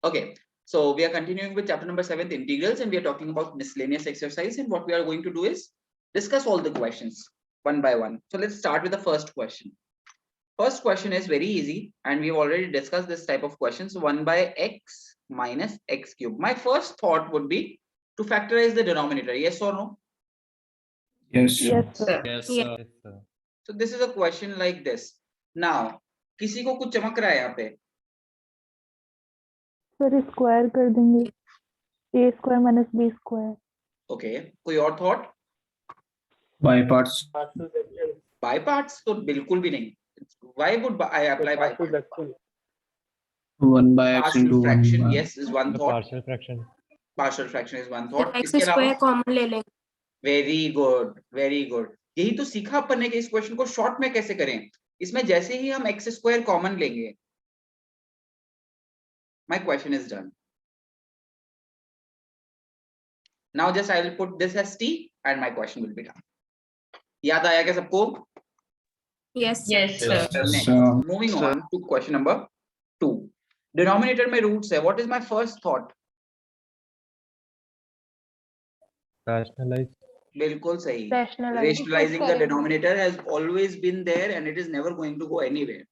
Okay, so we are continuing with chapter number 7, integrals, and we are talking about miscellaneous exercise. And what we are going to do is discuss all the questions one by one. So let's start with the first question. First question is very easy, and we've already discussed this type of questions. 1 by x minus x cube. My first thought would be to factorize the denominator. Yes or no? Yes. Yes, sir. Yes, Yes. sir. So this is a question like this. Now, किसी को कुछ चमक रहा है यहाँ पे? Sir square कर देंगे a square minus b square. Okay, कोई और thought? By parts. By parts तो बिल्कुल भी नहीं. Why would I apply by parts? 1 by x Partial into 1 fraction, by. yes, is one thought. Partial fraction. Partial fraction is one thought. x इसके square अलावा common ले लेंगे. Very good, very good. यही तो सीखा अपन ने कि इस क्वेश्चन को शॉर्ट में कैसे करें. इसमें जैसे ही हम x स्क्वायर कॉमन लेंगे, my question is done. Now just I will put this as t and my question will be done. याद आया क्या सबको? Yes, Yes, sir. Next, So, moving on to question number 2. Denominator में roots है. What is my first thought? Rationalize. बिल्कुल सही. Rationalize. Rationalizing the denominator has always been there and it is never going to go anywhere.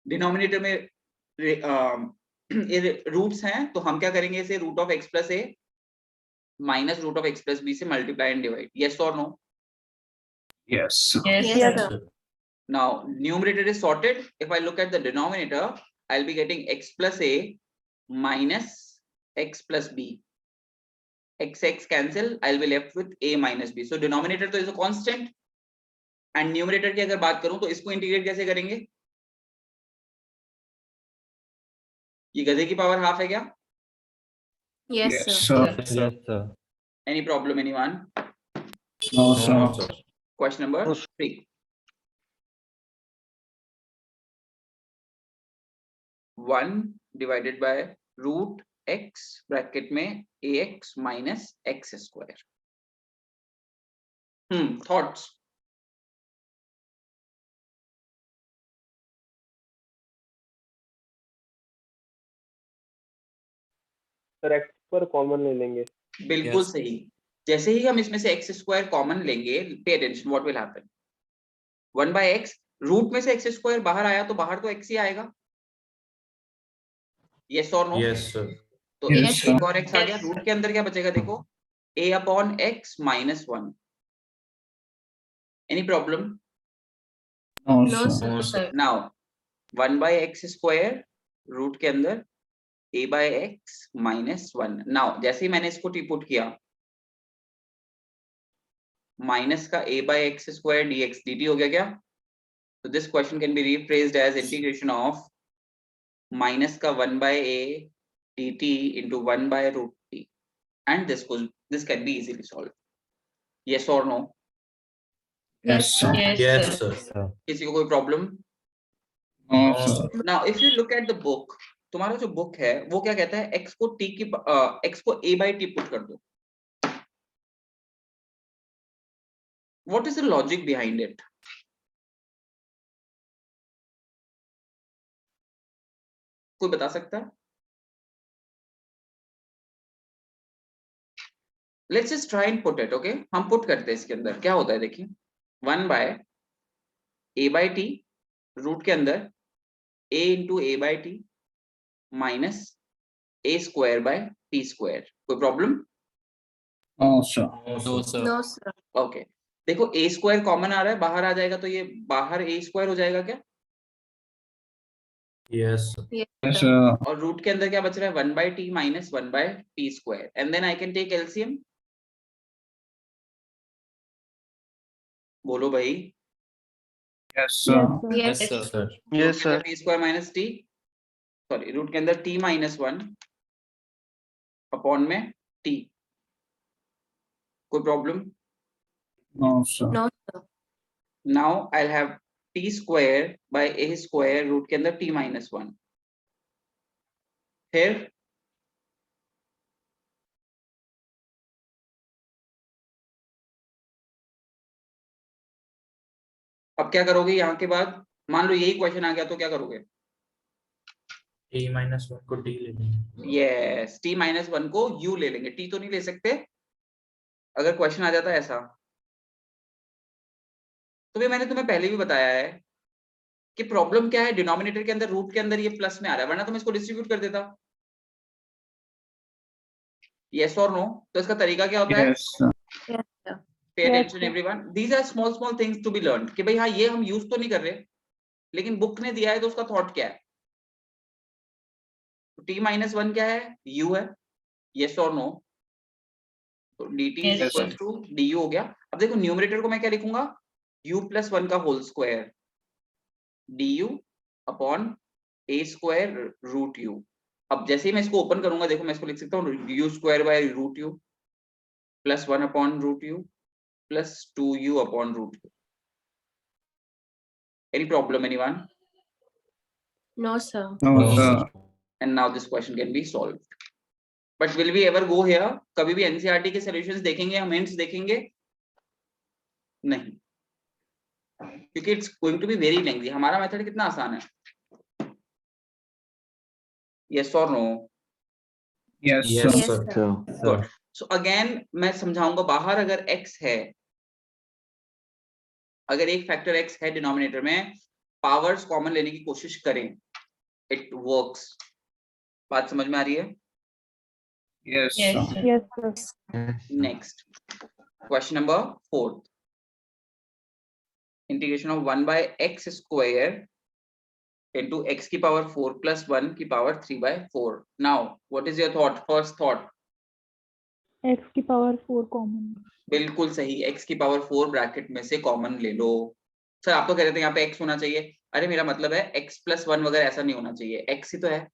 Denominator में roots हैं, तो हम क्या करेंगे इसे root of x plus a minus root of x plus b से मल्टीप्लाई एंड डिवाइड. यस और no? yes. yes, sir. Now numerator is sorted. If I look at the denominator, I'll be getting x plus a minus x plus b. x cancel, I'll be left with a minus b. So denominator तो is a constant and numerator की अगर बात करूं तो इसको integrate कैसे करेंगे? ये गधे की पावर हाफ है क्या? Yes, Yes, sir. sir. Yes, sir. Any problem anyone? No, No, sir. sir. Question number 3. One divided by root x bracket में ax minus x square. Thoughts? Sir x पर common ले लेंगे. बिल्कुल Yes. सही. जैसे ही हम इसमें से x स्क्वायर कॉमन लेंगे, pay attention, what will happen? 1 by x, root में से x स्क्वायर बाहर आया तो बाहर तो x ही आएगा. यस और नो? Yes, sir. तो Yes, एक sir. और x आ गया. रूट के अंदर क्या बचेगा? देखो, a upon x minus 1. Any problem? No, No, sir. No, sir. Now 1 by x square root के अंदर a by x minus 1. Now जैसे ही मैंने इसको पुट किया, माइनस का a by x square dx dt हो गया क्या? तो this question can be rephrased as integration of minus का 1 by a dt into 1 by root t, and this can be easily solved. Yes or no? Yes, sir. Yes, sir. किसी को कोई problem? No, sir. Now if you look at the book, तुम्हारा जो book है वो क्या कहता है? x को t की x को a by t पुट कर दो. What is the logic behind it? कोई बता सकता है? Let's just try and put it, okay? हम पुट करते हैं इसके अंदर. क्या होता है देखिए, 1 by a by t root के अंदर a into a by t minus a square by t square. कोई problem? No, sir. No, sir. No, sir. Okay. देखो a स्क्वायर कॉमन आ रहा है, बाहर आ जाएगा तो ये बाहर a स्क्वायर हो जाएगा क्या? Yes, sir. Yes, sir. और रूट के अंदर क्या बच रहा है? 1 by t minus 1 by t square. And then I can take LCM. बोलो भाई. Yes, sir. Yes, Yes, sir. Yes, sir. t square minus t, sorry root के अंदर t minus 1 अपॉन में t. कोई problem? No, sir. no, sir. Now I'll have t square by a square root के अंदर t minus 1. फिर अब क्या करोगे? यहाँ के बाद मान लो यही क्वेश्चन आ गया तो क्या करोगे? a माइनस वन को d ले लेंगे। यस, t माइनस वन को u ले लेंगे, t तो नहीं ले सकते अगर क्वेश्चन आ जाता है ऐसा। तो भी मैंने तुम्हें पहले भी बताया है कि प्रॉब्लम क्या है, डिनोमिनेटर के अंदर रूट के अंदर ये प्लस में आ रहा है, वरना तुम इसको डिस्ट्रीब्यूट कर देता। यस और नो? तो इसका तरीका क्या होता है? Yes, sir. Yes, sir. Pay Yes, attention sir. Everyone, these are small small things to be learn कि भाई हाँ ये हम यूज तो नहीं कर रहे, लेकिन बुक ने दिया है तो उसका थॉट क्या है। t माइनस वन क्या है? u है। यस और नो? तो dt Yes, sir. Equals to du हो गया। अब देखो न्यूमरेटर को मैं क्या लिखूंगा, u प्लस वन का whole square du upon a square root u। अब जैसे ही मैं इसको ओपन करूंगा, देखो मैं इसको लिख सकता हूँ u square by root u plus one upon root u plus 2u upon root u। Any problem anyone? No, sir. No, No, sir. And now this question can be solved. But will we ever go here? कभी भी NCERT के solutions देखेंगे, हम hints देखेंगे नहीं, क्योंकि it's going to be very lengthy। हमारा method कितना आसान है। Yes or no? Yes, Yes, sir. Yes, sir. sir. Good. So again मैं समझाऊंगा, बाहर अगर x है, अगर एक फैक्टर x है डिनोमिनेटर में, पावर्स कॉमन लेने की कोशिश करें, इट वर्क्स। बात समझ में आ रही है? Yes, sir. Yes, sir. Next, question number 4. Integration of 1 by x square into x की power 4 plus 1 की power 3 by 4. Now, what is your thought? First thought. X की पावर 4 कॉमन। बिल्कुल सही, x की power 4 ब्रैकेट में से common ले लो। Sir आप तो कह रहे थे यहाँ पे x होना चाहिए। अरे मेरा मतलब है x plus 1 वगैरह ऐसा नहीं होना चाहिए, x ही तो है,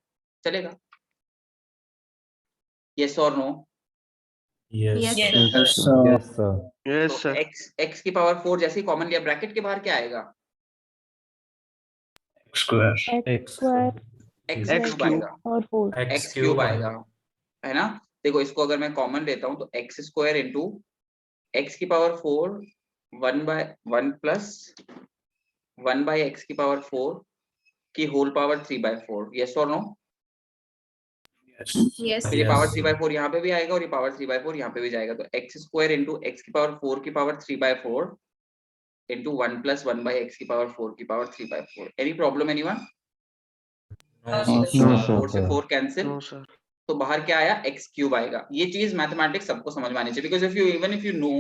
चलेगा। Yes or no? Yes, Yes, sir. sir. Yes, sir. Yes, sir. Yes, तो sir. x की power 4 जैसे ही कॉमन लिया, ब्रैकेट के बाहर क्या आएगा? Square. X square x X cube cube. आएगा, और 4। x क्यूब आएगा, है ना। देखो इसको अगर मैं कॉमन लेता हूं तो x स्क्वायर इंटू x की power 4 1 by 1 plus 1 by x की पावर 4 की होल पावर 3 बाय 4। यस और नो? Yes. Yes, तो ये Yes, पावर sir. 3 बाय 4 यहाँ पे भी आएगा और ये पावर 3 बाय 4 यहाँ पे भी जाएगा, तो x स्क्वायर इंटू x की पावर 4 की power 3 by 4 into 1 plus 1 by x की पावर 4 की power 3 by 4। Any problem anyone? No, No, sir. no, 4 से 4 कैंसिल, No, sir. तो बाहर क्या आया? x क्यूब आएगा। ये चीज मैथमेटिक्स सबको समझ में आनी चाहिए, बिकॉज इफ यू नो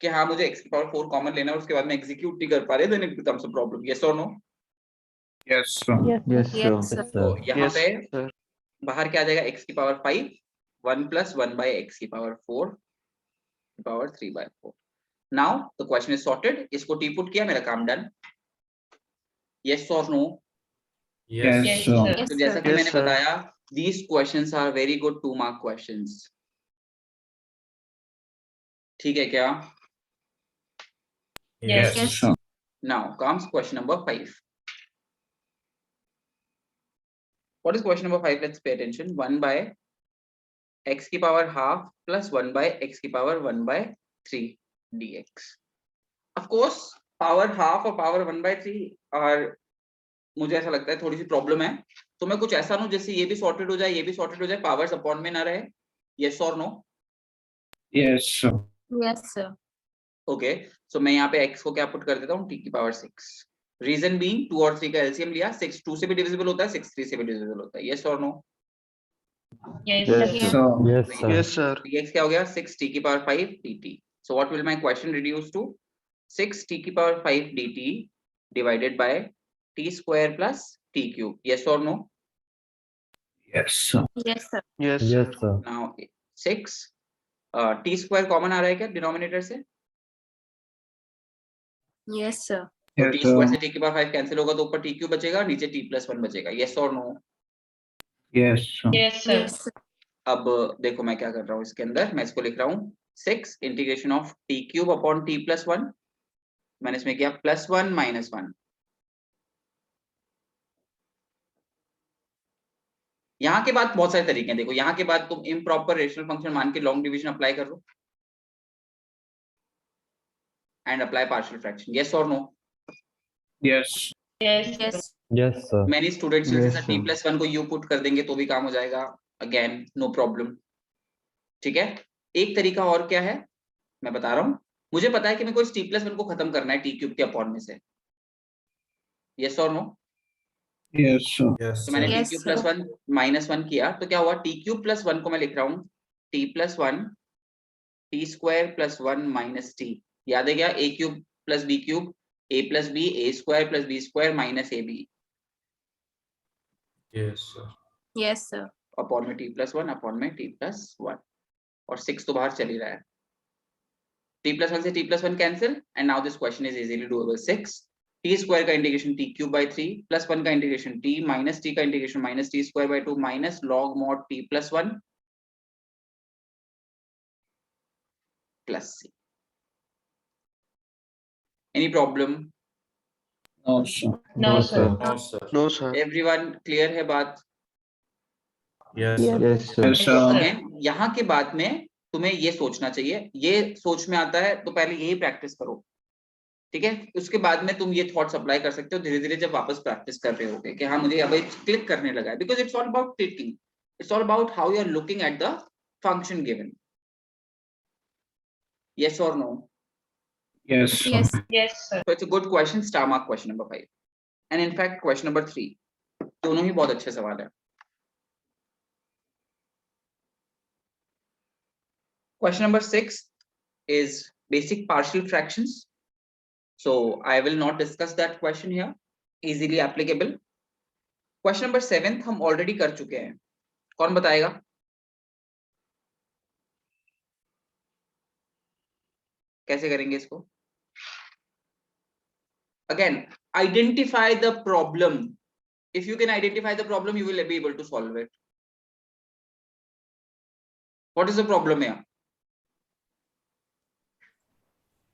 कि हाँ मुझे x की पावर 4 कॉमन लेना है, उसके बाद मैं एग्जीक्यूट नहीं कर पा रहे, then it becomes a problem. Yes और no? Yes, sir. Yes, sir. yes, sir. तो यहाँ Yes, पे sir. बाहर क्या आ जाएगा? x की पावर 5 1 प्लस 1 बाय x की पावर 4 की power 3 by 4। Now the question is sorted. इसको टी पुट किया, मेरा काम डन। यस और no? Yes, Yes, sir. sir. Yes, तो जैसा sir. कि Yes, मैंने sir. बताया, these questions are very good 2 mark questions। ठीक है क्या? Yes, Yes. sir. Now comes question number 5. What is question number 5? Let's pay attention. 1 by x की power half plus 1 by x की power 1 by 3 dx. Of course, power half और power 1 by 3 are, मुझे ऐसा लगता है थोड़ी सी problem है, तो मैं कुछ ऐसा लूं जैसे ये भी सॉर्टेड हो जाए, ये भी सॉर्टेड हो जाए, पावर्स अपॉन में ना रहे। यस और no? Yes, sir. Yes, sir. Okay, so मैं यहाँ पे x को क्या पुट कर देता हूँ? t की पावर 6। रीजन बीइंग 2 और 3 का एलसीएम लिया, 6 2 से भी डिविजिबल होता है, 6 3 से भी डिविजिबल होता है। यस और no? Yes, Yes, Yes. Sir. Yes, sir. Yes, sir. dx क्या हो गया? 6 t की power 5 dt। So what will my question reduce to? 6 t की power 5 dt divided by t square plus t cube. Yes और no? Yes, sir. Yes, sir. Yes, sir. Yes, sir. Now 6 t square common आ रहा है क्या denominator से? Yes, sir. तो Yes, t square से sir. t की power 5 cancel होगा, तो ऊपर t क्यूब बचेगा, नीचे t प्लस 1 बचेगा। यस और no? Yes, sir. Yes, sir. अब देखो मैं क्या कर रहा हूँ इसके अंदर, मैं इसको लिख रहा हूँ 6 integration of t cube upon t plus 1। मैंने इसमें किया प्लस 1 माइनस 1। यहाँ के बाद बहुत सारे तरीके हैं। देखो यहाँ के बाद तुम इम्प्रॉपर रेशनल फंक्शन मान के लॉन्ग डिवीजन अप्लाई कर लो and apply partial fraction. Yes और no? Yes. Yes. Yes. Yes, sir. Many students will Yes, say t sir. plus 1 को u पुट कर देंगे तो भी काम हो जाएगा, अगेन नो प्रॉब्लम। ठीक है, एक तरीका और क्या है मैं बता रहा हूँ। मुझे पता है कि मेरे को इस t plus 1 को खत्म करना है t क्यूब के अपॉन में से, यस और नो? Yes, sir. Yes, तो मैंने sir. t Yes, cube plus sir. 1 minus 1 किया तो क्या हुआ, t क्यूब प्लस 1 को मैं लिख रहा हूँ t plus 1 t square plus 1 minus t, याद है क्या, a cube plus b cube a plus b a square plus b square minus ab Yes, sir. Yes, sir. Upon में t प्लस 1 अपॉन में t प्लस 1, और 6 तो बाहर चल ही रहा है, t प्लस 1 से t plus 1 cancel, and now this question is easily doable. 6 t square का integration t cube by 3 plus 1 का इंटीग्रेशन t माइनस t का integration minus t square by 2 minus log mod t plus 1 plus c। Any problem? No, sir. No, sir. No, sir. No, sir. Everyone clear है बात? Yes, Yes. sir. Yes, sir. Yes, Yes, sir. sir. Again यहाँ के बाद में तुम्हें ये सोचना चाहिए, ये सोच में आता है तो पहले यही प्रैक्टिस करो, ठीक है, उसके बाद में तुम ये थॉट्स अप्लाई कर सकते हो धीरे धीरे जब वापस प्रैक्टिस कर रहे होगे कि हाँ मुझे अब क्लिक करने लगा है, because it's all about clicking, it's all about how you are looking at the function given. Yes और no? Yes, sir. Yes. Yes, sir. So it's a good question, star mark question number 5, and in fact question number 3, दोनों ही बहुत अच्छे सवाल है। Question number 6 is basic partial fractions, so I will not discuss that question here, easily applicable। Question number 7 हम already कर चुके हैं, कौन बताएगा? कैसे करेंगे इसको? Again, identify the problem. If you can identify the problem, you will be able to solve it. What is the problem here?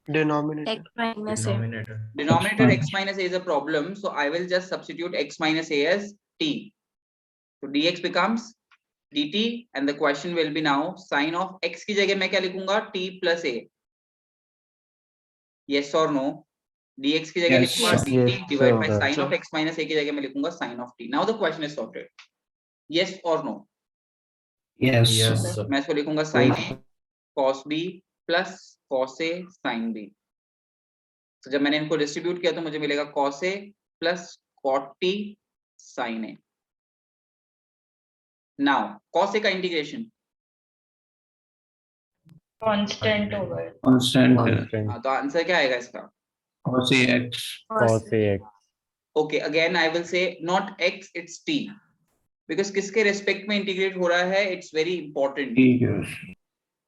Denominator. X minus a. Denominator. Denominator fine. x minus a is a problem, so I will just substitute x minus a as t. So dx becomes dt, and the question will be now sin of x की जगह मैं क्या लिखूंगा, t plus a. Yes or no? dx की जगह Yes, लिखूंगा sir. dt Yes, divided by sir. sin of x minus a की जगह मैं लिखूंगा sin of t. Now the question is sorted. Yes or no? Yes, Yes, sir. sir. मैं इसको लिखूंगा sin Yes. a cos b plus cos a sin b. तो जब मैंने इनको डिस्ट्रीब्यूट किया तो मुझे मिलेगा cos a plus cot t sin a. Now cos a का integration, Constant over. Constant. Constant. तो आंसर क्या आएगा इसका? Cos AX. Cos AX. Okay, again I will say not x, it's t, because किसके रेस्पेक्ट में integrate हो रहा है, it's very important. Yes.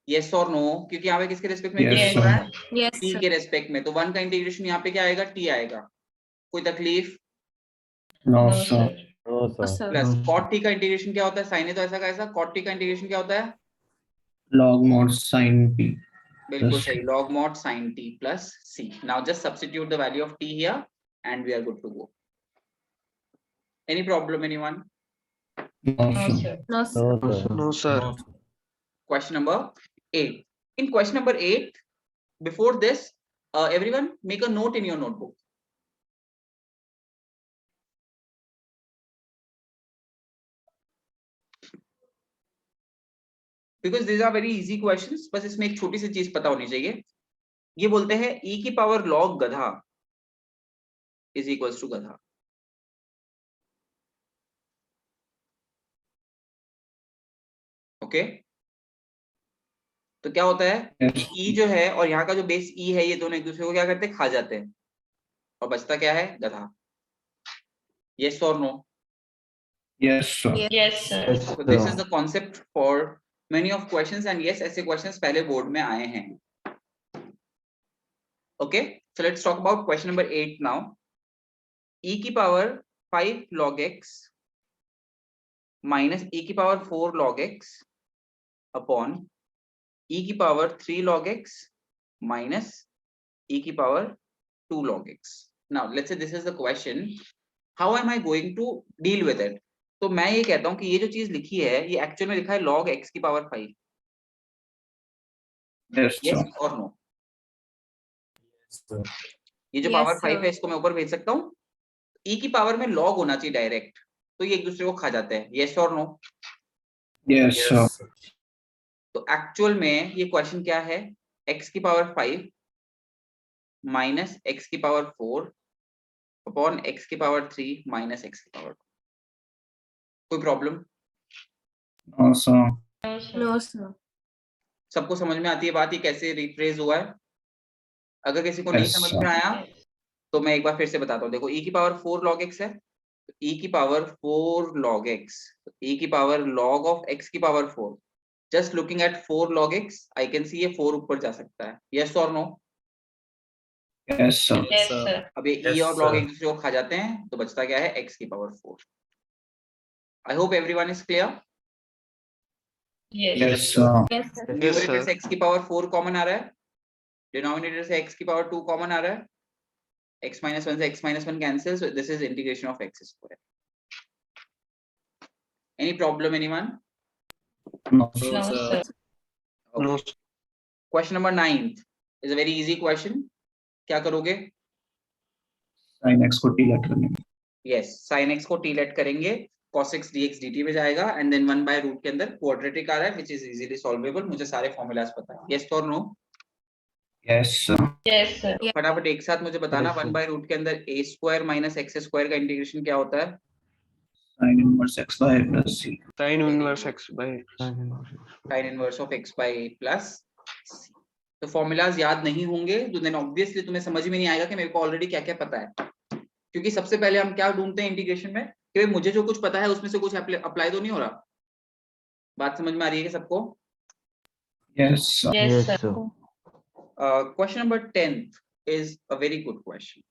Yes or no? क्योंकि यहाँ पे किसके रेस्पेक्ट में Yes, इंटीग्रेट हो रहा है, Yes, t sir. के रेस्पेक्ट में, तो 1 का इंटीग्रेशन यहाँ पे क्या आएगा, t आएगा। कोई तकलीफ? No, No, sir. sir. No, No, sir. sir. Plus No. cot t का इंटीग्रेशन क्या होता है, sin a तो ऐसा का ऐसा, cot t का इंटीग्रेशन क्या होता है, Log mod sin P. बिल्कुल Plus सही, log mod sin t plus c. Now just substitute the value of t here and we are good to go. Any problem, anyone? No, No, sir. sir. No, sir. No, sir. No, sir. No, sir. Question number 8. In question number 8, before this, everyone make a note in your notebook. Because these are very easy questions, बस इसमें एक छोटी सी चीज पता होनी चाहिए। ये बोलते हैं e की पावर log गधा is equals to गधा। ओके, तो क्या होता है, Yes. e जो है और यहाँ का जो बेस e है, ये दोनों एक दूसरे को क्या करते हैं, खा जाते हैं, और बचता क्या है, गधा। Yes or no? Yes, sir. Yes. Yes, sir. Yes, So this sir. is the concept for many of questions, and yes, ऐसे questions पहले बोर्ड में आए हैं। Okay, so let's talk about question number 8 now. E की power 5 log x minus e की power 4 log x upon e की power 3 log x minus e की power 2 log x. Now let's say this is the question. How am I going to deal with it? तो मैं ये कहता हूँ कि ये जो चीज लिखी है, ये एक्चुअल में लिखा है log x की power 5. Yes, Yes sir. or no? Yes, sir. ये जो Yes, पावर 5 sir. है इसको मैं ऊपर भेज सकता हूँ, e की पावर में log होना चाहिए डायरेक्ट, तो ये एक दूसरे को खा जाते हैं, yes or no? Yes, sir. Yes, sir. तो एक्चुअल में ये क्वेश्चन क्या है, x की पावर 5 माइनस x की पावर 4 अपॉन x की पावर 3 माइनस x की पावर 2। कोई problem? No, sir. No, sir. No, sir. सबको समझ में आती है बात, ये कैसे रिफ्रेज हुआ है? अगर किसी को नहीं Yes, समझ sir. में आया Yes. तो मैं एक बार फिर से बताता हूँ। देखो e की पावर 4 log x है, तो e की पावर 4 log x, e की पावर log of x की power 4। Just looking at 4 log x, I can see ये 4 ऊपर जा सकता है, यस और no? Yes, sir. Yes, sir. sir. अब ये e Yes, और log sir. एक दूसरे को खा जाते हैं, तो बचता क्या है, x की power 4। I hope everyone is clear. Yes. Yes, sir. Yes, sir. Numerator से x की पावर 4 कॉमन आ रहा है, डिनोमिनेटर से x की पावर 2 कॉमन आ रहा है, x minus 1 से x minus 1 cancel, so this is integration of x square. Any problem, anyone? No, No, sir. No, sir. sir. No, Question number 9 is a very easy question. क्या करोगे? sin x को t let करेंगे. Yes, sin x को t let करेंगे, cos x dx dt में जाएगा, and then 1 by root के अंदर quadratic आ रहा है, which is easily solvable. मुझे सारे formulas पता है, yes or no? Yes, sir. Yes, sir. तो फटाफट एक साथ मुझे बताना, Yes, sir. 1 by root के अंदर a square minus x square का इंटीग्रेशन क्या होता है? Sin inverse x by a plus c. Sin inverse x by Sin inverse of x by a plus c. तो फॉर्मूलाज याद नहीं होंगे तो देन ऑब्वियसली तुम्हें समझ में नहीं आएगा कि मेरे को ऑलरेडी क्या क्या पता है, क्योंकि सबसे पहले हम क्या ढूंढते हैं इंटीग्रेशन में कि मुझे जो कुछ पता है उसमें से कुछ अप्लाई तो नहीं हो रहा। बात समझ में आ रही है कि सबको? Yes, sir. Yes, Yes, sir. sir. Question number 10 is a very good question,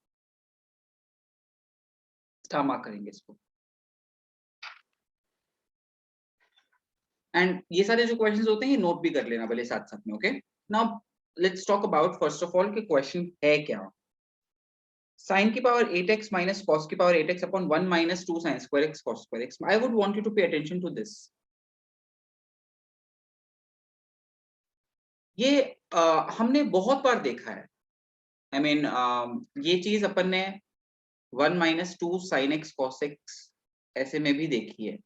star mark करेंगे इसको। एंड ये सारे जो क्वेश्चंस होते हैं ये नोट भी कर लेना भले साथ साथ में, okay? Now let's talk about first of all कि क्वेश्चन है क्या। sin की पावर 8x minus cos की power 8x upon 1 minus 2 sin square x cos square x. I would want you to pay attention to this. ये हमने बहुत बार देखा है, I mean ये चीज अपन ने 1 minus 2 sin x cos x ऐसे में भी देखी है।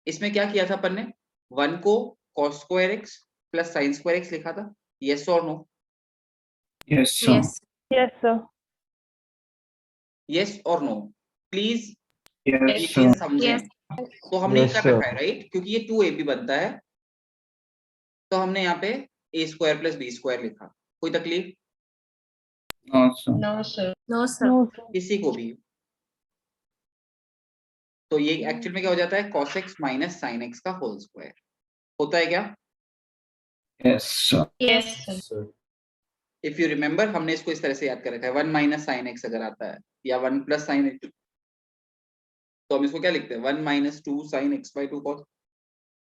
इसमें क्या किया था अपन ने, 1 को cos square x plus sin square x लिखा था, yes or no? Yes, sir. Yes. Yes, sir. Yes or no? Please Yes, ये sir. चीज समझें। Yes. तो हमने Yes, क्या sir. रखा है, राइट? क्योंकि ये 2ab बनता है, तो हमने यहाँ पे a square plus b square लिखा। कोई तकलीफ No, sir. No, sir. No, sir. No, sir. किसी को भी? तो ये एक्चुअल में क्या हो जाता है, cos x minus sin x का होल स्क्वायर होता है क्या? Yes, sir. Yes, sir. Sir. If you remember हमने इसको इस तरह से याद कर रखा है, 1 minus sin x अगर आता है या 1 plus sin x, तो हम इसको क्या लिखते हैं, 1 minus 2 sin x by 2 cos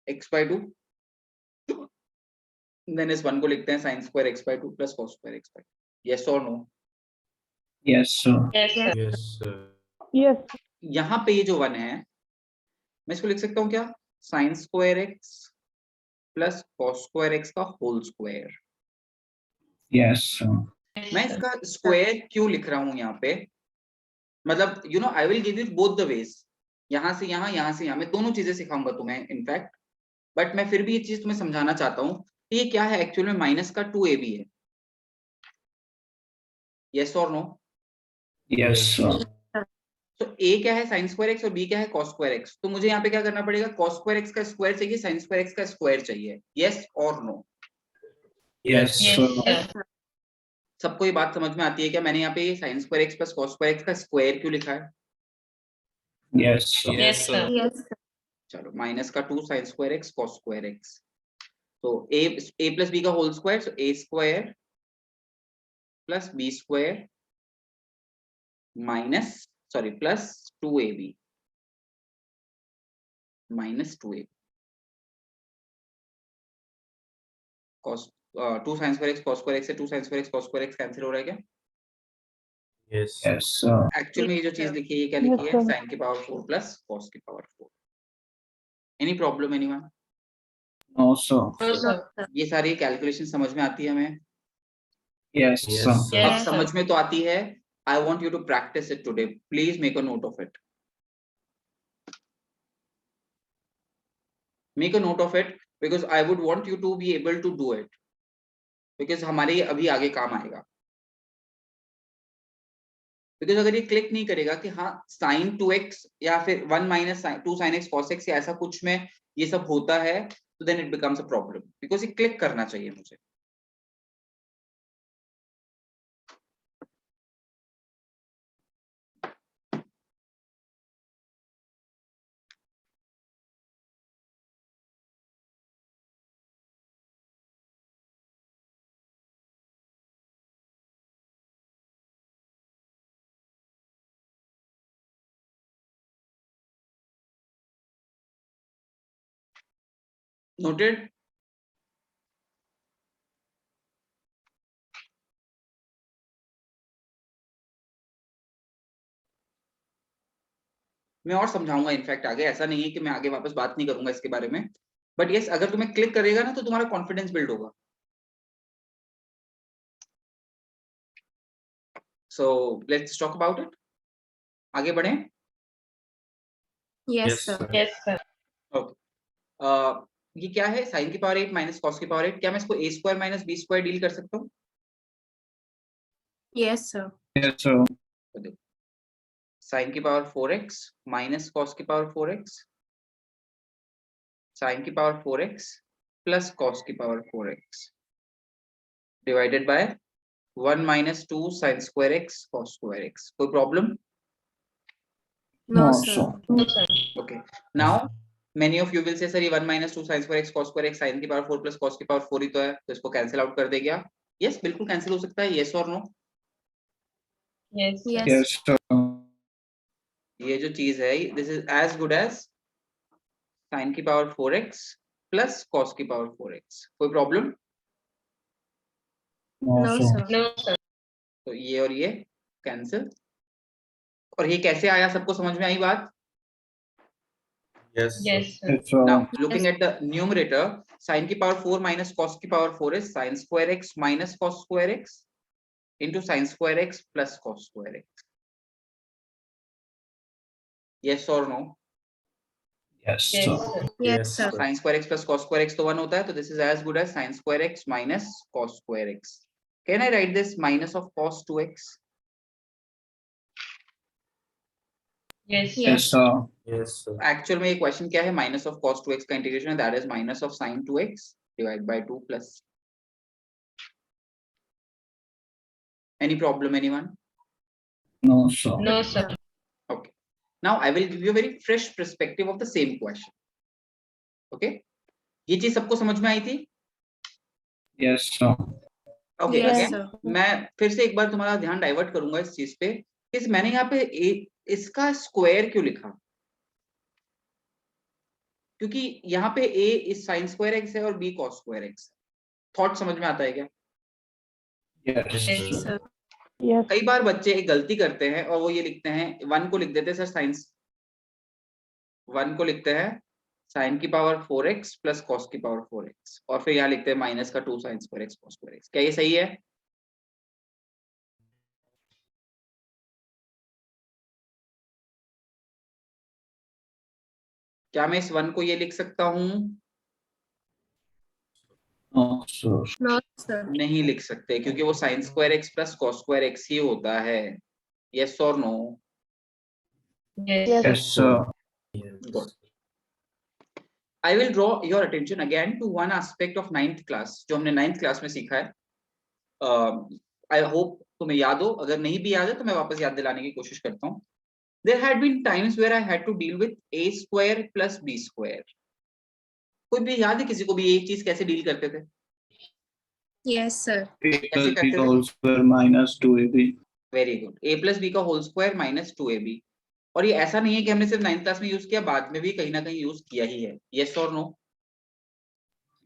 x by 2, then इस 1 को लिखते हैं sin square x by 2 plus cos square x by 2. Yes or no? Yes, sir. Yes, sir. Yes, sir. Yes. यहाँ पे ये जो 1 है मैं इसको लिख सकता हूँ क्या, sin square x plus cos square x का होल स्क्वायर। Yes, sir. मैं इसका स्क्वायर क्यों लिख रहा हूँ यहाँ पे, मतलब you know I will give you both the ways, यहाँ से यहाँ, यहाँ से यहाँ, मैं दोनों चीजें सिखाऊंगा तुम्हें इनफैक्ट, बट मैं फिर भी ये चीज तुम्हें समझाना चाहता हूँ कि ये क्या है, एक्चुअल में माइनस का 2ab है। यस और नो? Yes, sir. तो a क्या है sin square x और b क्या है cos square x, तो मुझे यहाँ पे क्या करना पड़ेगा, cos square x का स्क्वायर चाहिए, sin square x का स्क्वायर चाहिए। यस और no? Yes, Yes, sir. sir. सबको ये बात समझ में आती है क्या? मैंने यहाँ पे sin square x plus cos square x का स्क्वायर क्यों लिखा है? Yes, sir. Yes, sir. Yes, sir. चलो माइनस का 2 sin square x cos square x, तो a plus b का whole square, so a square plus b square minus sorry plus 2ab minus 2ab cos 2 sin square x cos square x से 2 sin square x cos square x cancel हो रहा है क्या? Yes, sir. Yes, sir. Actual में ये जो चीज लिखी है ये क्या Yes, लिखी है, sir. sin की पावर 4 प्लस cos की power 4। Any problem anyone? No, sir. No, No, sir. sir. ये सारी कैलकुलेशन समझ में आती है हमें? Yes, Yes, sir. sir. अब Yes, sir. समझ में तो आती है, I want you to practice it today. Please make a note of it. Make a note of it because I would want you to be able to do it. Because हमारे ये अभी आगे काम आएगा. Because अगर ये click नहीं करेगा कि हाँ sin 2x या फिर 1 minus 2 sin x cos x या ऐसा कुछ में ये सब होता है, तो then it becomes a problem. Because ये क्लिक करना चाहिए मुझे. Noted? मैं और समझाऊंगा इनफैक्ट आगे, ऐसा नहीं है कि मैं आगे वापस बात नहीं करूंगा इसके बारे में, बट यस अगर तुम्हें क्लिक करेगा ना तो तुम्हारा कॉन्फिडेंस बिल्ड होगा. So let's talk about it. आगे बढ़े. Yes, sir. Yes, sir. ये क्या है, साइन की पावर 8 माइनस कॉस की पावर 8. क्या मैं इसको a square minus b square deal कर सकता हूँ? Yes, sir. Yes, sir. Sine की पावर 4x माइनस कॉस की पावर 4x, साइन की पावर 4x प्लस कॉस की power 4x divided by 1 minus 2 sine square x cos square x. कोई problem? No, No, sir. sir. No, sir. Okay. Now many of you will say sir ये 1 minus 2 sin square x cos square x sin की power 4 plus cos की power 4 ही तो है, तो इसको cancel out कर दे क्या? यस बिल्कुल कैंसिल हो सकता है. यस और no? Yes, sir. Yes. Yes, sir. ये जो चीज है this is as good as sin की पावर 4x प्लस cos की पावर 4x. कोई problem? No, No, sir. sir. No, sir. तो ये और ये कैंसिल. और ये कैसे आया, सबको समझ में आई बात? Yes, sir. Yes, sir. Yes, sir. Now looking at the numerator, sin की पावर 4 minus cos की power 4 is sin square x minus cos square x into sin square x plus cos square x. Yes or no? Yes, Yes, sir. sir. Yes, sir. sin square x plus cos square x तो 1 होता है, तो this is as good as sin square x minus cos square x. Can I write this minus of cos 2x? Yes, sir. Yes, sir. Yes, sir. Actual में ये question क्या है, minus of cos 2x का integration है, that is minus of sin 2x divided by 2 plus. Any problem anyone? No, sir. No, sir. Okay. Now I will give you a very fresh perspective of the same question. Okay? ये चीज सबको समझ में आई थी? Yes, sir. Okay, Yes, again, sir. मैं फिर से एक बार तुम्हारा ध्यान डाइवर्ट करूंगा इस चीज पे, इस मैंने यहाँ पे इसका स्क्वायर क्यों लिखा? क्योंकि यहाँ पे a इस साइन स्क्वायर x है और b cos square x. Thought समझ में आता है क्या? Yes, Yes, Yes, sir. Yes. कई बार बच्चे एक गलती करते हैं और वो ये लिखते हैं, 1 को लिख देते हैं सर साइंस 1 को लिखते हैं साइन की पावर 4x प्लस कॉस की पावर 4x और फिर यहाँ लिखते हैं माइनस का 2 sine square x cos square x. क्या ये सही है? क्या मैं इस 1 को ये लिख सकता हूँ? no, sir. No, sir. नहीं लिख सकते, क्योंकि वो sign square x plus cos square x ही होता है. यस और no? Yes, Yes. sir. Yes, sir. Yes. Good. I will draw your attention again to one aspect of 9th class जो हमने 9th class में सीखा है. I hope तुम्हें याद हो, अगर नहीं भी याद है तो मैं वापस याद दिलाने की कोशिश करता हूँ. There had been times where I had to deal with a square plus b square. कोई भी याद है किसी को भी ये चीज कैसे डील करते थे? Yes, sir. A कैसे plus करते b थे? whole square minus 2ab. Very good. a plus B का होल स्क्वायर माइनस 2ab. और ये ऐसा नहीं है कि हमने सिर्फ 9th क्लास में यूज किया, बाद में भी कहीं ना कहीं यूज किया ही है. यस और no?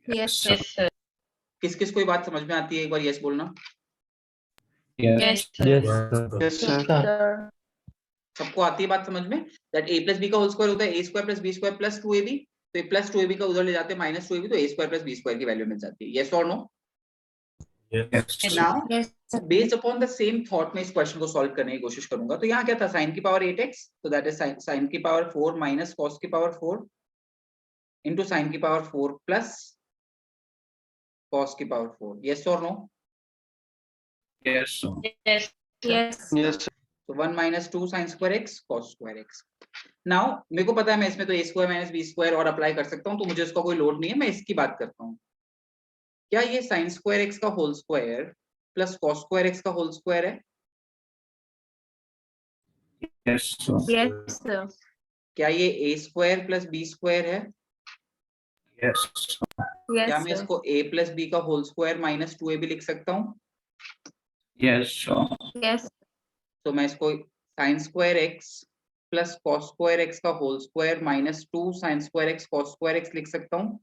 Yes, sir. Yes, sir. किस किस कोई बात समझ में आती है, एक बार यस बोलना. Yes. Yes, sir. Yes, Yes, sir. sir. Yes, sir. सबको आती है बात समझ में? दैट a प्लस बी का होल स्क्वायर होता है a square plus B square plus 2ab. तो a प्लस 2ab का उधर ले जाते हैं माइनस 2ab, तो a square plus B square की वैल्यू मिल जाती है. यस और no? Yes. Now, Yes, sir. based upon the same thought, मैं इस क्वेश्चन को सॉल्व करने की कोशिश करूंगा. तो यहाँ क्या था, sin की power 8x, so that is sin की पावर 4 minus cos की पावर 4 into sin की पावर 4 plus cos की power 4. Yes or no? Yes, sir. Yes. Yes. Yes, sir. So 1 minus 2 sin square x cos square x. Now मेरे को पता है मैं इसमें तो a square minus b square और अप्लाई कर सकता हूँ, तो मुझे इसका कोई लोड नहीं है. मैं इसकी बात करता हूँ. क्या ये sin square x का whole square plus cos square x का होल स्क्वायर है? Yes, sir. Yes, sir. क्या ये a square plus b square है? Yes, sir. क्या Yes, मैं sir. इसको a प्लस b का होल स्क्वायर माइनस 2a भी लिख सकता हूँ? Yes, sir. Yes. तो मैं इसको sin square x plus cos square x का whole square minus 2 sin square x cos square x लिख सकता हूँ.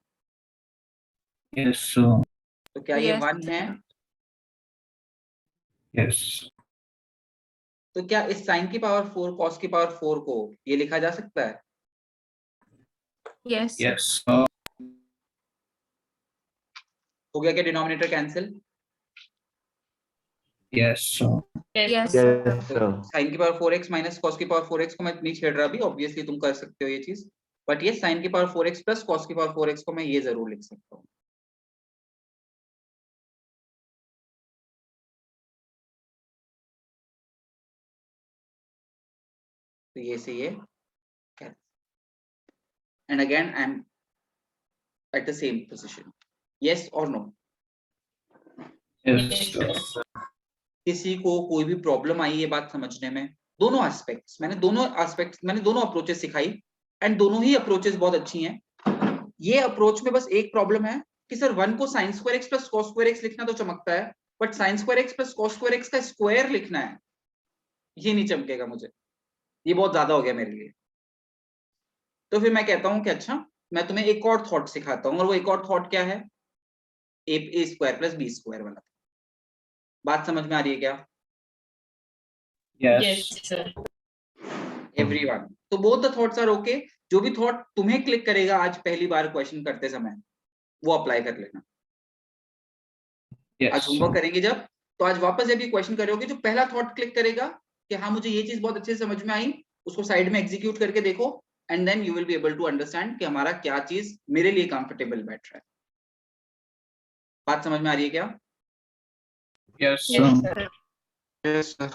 Yes, sir. तो क्या ये Yes, 1 है? Yes. तो क्या इस sin की पावर 4 cos की पावर 4 को ये लिखा जा सकता है? Yes, sir. Yes, sir. हो गया क्या denominator cancel? Yes, sir. Yes, sir. Yes, sir. sin की पावर 4x माइनस cos की पावर 4x को मैं नहीं छेड़ रहा अभी, ऑब्वियसली तुम कर सकते हो ये चीज, बट ये sin की पावर 4x प्लस cos की पावर 4x को मैं ये जरूर लिख सकता हूँ. तो ये से ये, and again I am at the same position. Yes or no? Yes, sir. किसी को कोई भी प्रॉब्लम आई ये बात समझने में? दोनों एस्पेक्ट्स मैंने दोनों अप्रोचेस सिखाई, एंड दोनों ही अप्रोचेस बहुत अच्छी हैं. ये अप्रोच में बस एक प्रॉब्लम है कि सर 1 को sin square x plus cos square x लिखना तो चमकता है, but sin square x plus cos square x का स्क्वायर लिखना है, ये नहीं चमकेगा मुझे. ये बहुत ज्यादा हो गया मेरे लिए. तो फिर मैं कहता हूं कि अच्छा मैं तुम्हें एक और थॉट सिखाता हूं, और वो एक और थॉट क्या है? a square plus b square वाला. बात समझ में आ रही है क्या Yes. Yes, sir. एवरीवन? तो both the thoughts are okay. जो भी थॉट तुम्हें क्लिक करेगा आज पहली बार क्वेश्चन करते समय, वो अप्लाई कर लेना. Yes, आज होमवर्क sir. करेंगे जब, तो आज वापस जब ये क्वेश्चन करोगे, जो पहला थॉट क्लिक करेगा कि हाँ मुझे ये चीज बहुत अच्छे से समझ में आई, उसको साइड में एग्जीक्यूट करके देखो, and then you will be able to understand कि हमारा क्या चीज मेरे लिए कंफर्टेबल बैठ रहा है. बात समझ में आ रही है क्या? Yes, Yes, sir. sir. Yes, sir.